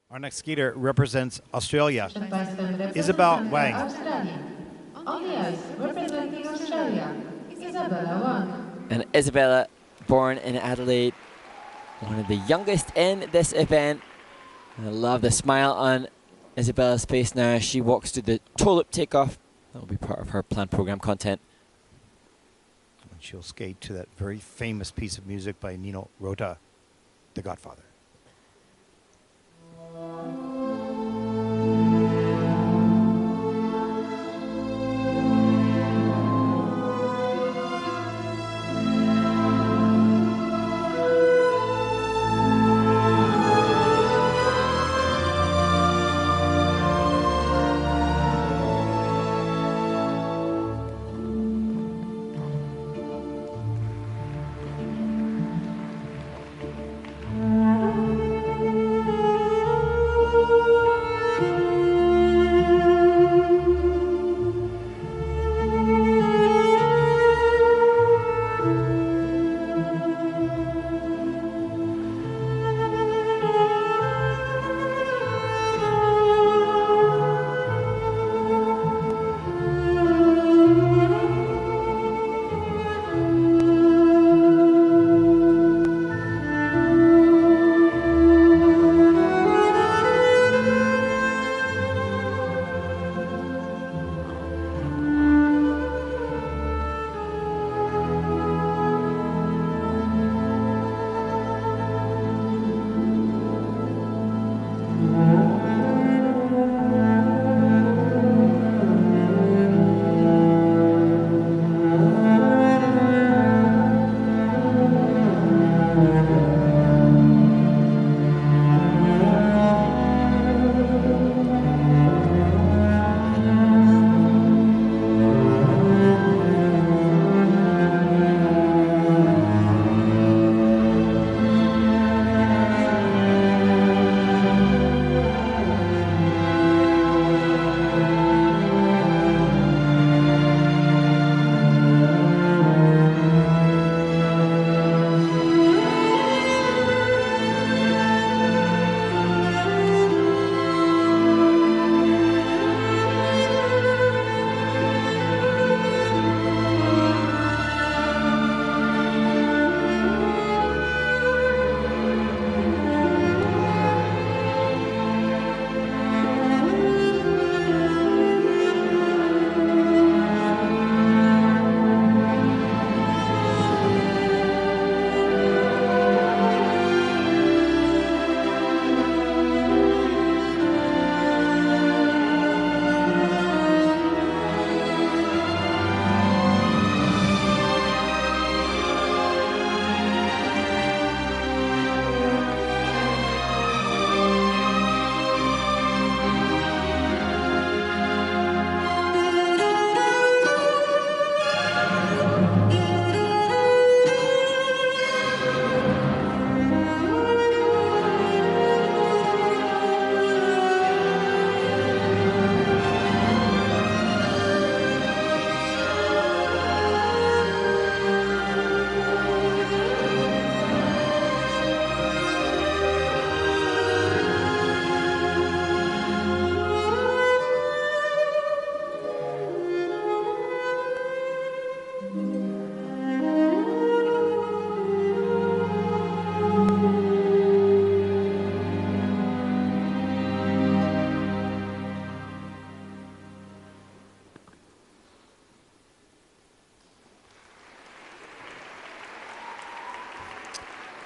Our next skater represents Australia, Isabella Wang. On the ice, representing Australia, Isabella Wang. And Isabella, born in Adelaide, one of the youngest in this event. And I love the smile on Isabella's face now as she walks to the toe-lip takeoff. That will be part of her planned program content. And she'll skate to that very famous piece of music by Nino Rota, The Godfather.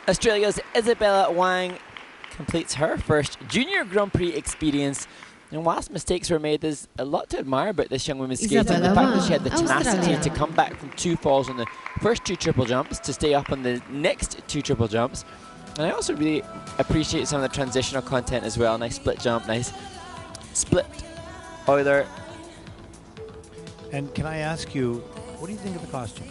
Australia's Isabella Wang completes her first Junior Grand Prix experience. And whilst mistakes were made, there's a lot to admire about this young woman's skating. The fact that she had the tenacity to come back from 2 falls on the first 2 triple jumps, to stay up on the next 2 triple jumps. And I also really appreciate some of the transitional content as well. Nice split jump, nice split Euler. And can I ask you, what do you think of the costume?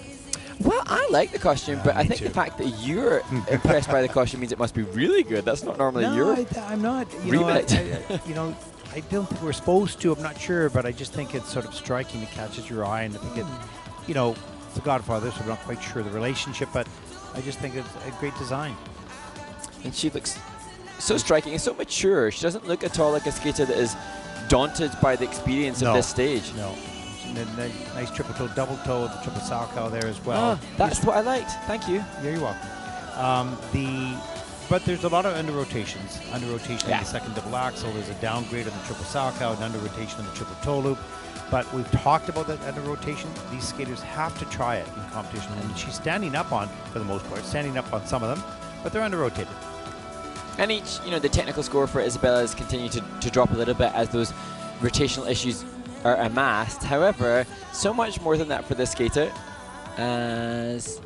Well, I like the costume, but I think too. the fact that you're impressed by the costume means it must be really good. That's not normally your I'm not. You know, I don't think we're supposed to. I'm not sure, but I just think it's sort of striking. It catches your eye, and I think it, you know, it's The Godfather, so I'm not quite sure the relationship, but I just think it's a great design. And she looks so striking and so mature. She doesn't look at all like a skater that is daunted by the experience of this stage. No. Nice triple toe, double toe, the triple salchow there as well. That's what I liked. Thank you. Yeah, you're welcome. But there's a lot of under rotations. Under rotation in the second double axel. There's a downgrade on the triple salchow, an under rotation on the triple toe loop. But we've talked about that under rotation. These skaters have to try it in competition. And she's standing up on, for the most part, standing up on some of them, but they're under rotated. And each, the technical score for Isabella has continued to drop a little bit as those rotational issues are amassed. However, so much more than that for this skater, as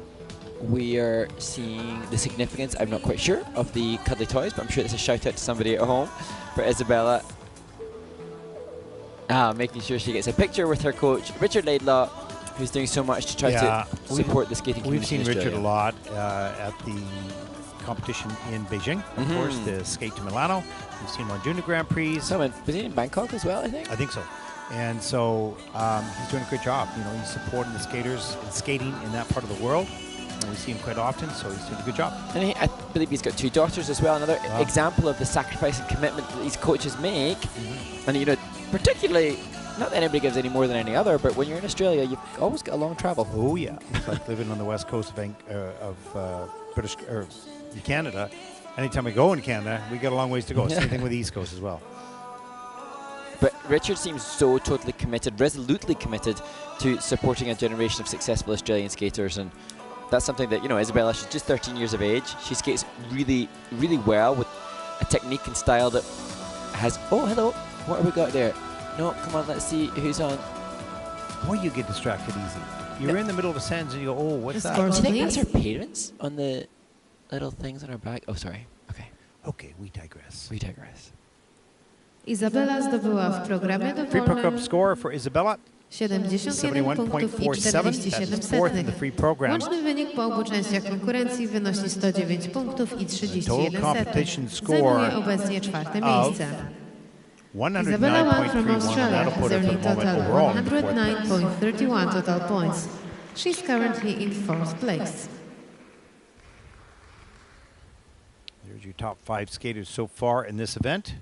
we are seeing the significance, I'm not quite sure, of the cuddly toys, but I'm sure it's a shout out to somebody at home for Isabella. Making sure she gets a picture with her coach, Richard Laidlaw, who's doing so much to try to support the skating community. We've seen Richard a lot at the competition in Beijing, of course, the Skate to Milano. We've seen him on Junior Grand Prix. Was he in Bangkok as well, I think? I think so. And so he's doing a great job. He's supporting the skaters and skating in that part of the world. And we see him quite often, so he's doing a good job. And I believe he's got 2 daughters as well. Another example of the sacrifice and commitment that these coaches make. And particularly, not that anybody gives any more than any other, but when you're in Australia, you've always got a long travel. Oh yeah, it's like living on the west coast of British or Canada. Anytime we go in Canada, we got a long ways to go. Same thing with the East Coast as well. But Richard seems so totally committed, resolutely committed to supporting a generation of successful Australian skaters, and that's something that, Isabella, she's just 13 years of age. She skates really, really well with a technique and style that has... Oh, hello. What have we got there? No, come on, let's see who's on. Boy, you get distracted easy. You're in the middle of a sentence and you go, oh, what's that? Do you think that's her parents on the little things on her back? Oh, sorry. Okay. Okay, we digress. We digress. Izabela zdobyła w programie Free program dowolnym score for Isabella. 71 punktów i 47 setnych. Łączny wynik po obu częściach konkurencji wynosi 109 punktów i 31 setnych. Zajmuje obecnie 4. miejsce. Isabella Wang from Australia has earned a total of 109.31 total points. She's currently in 4th place. There's your top 5 skaters so far in this event.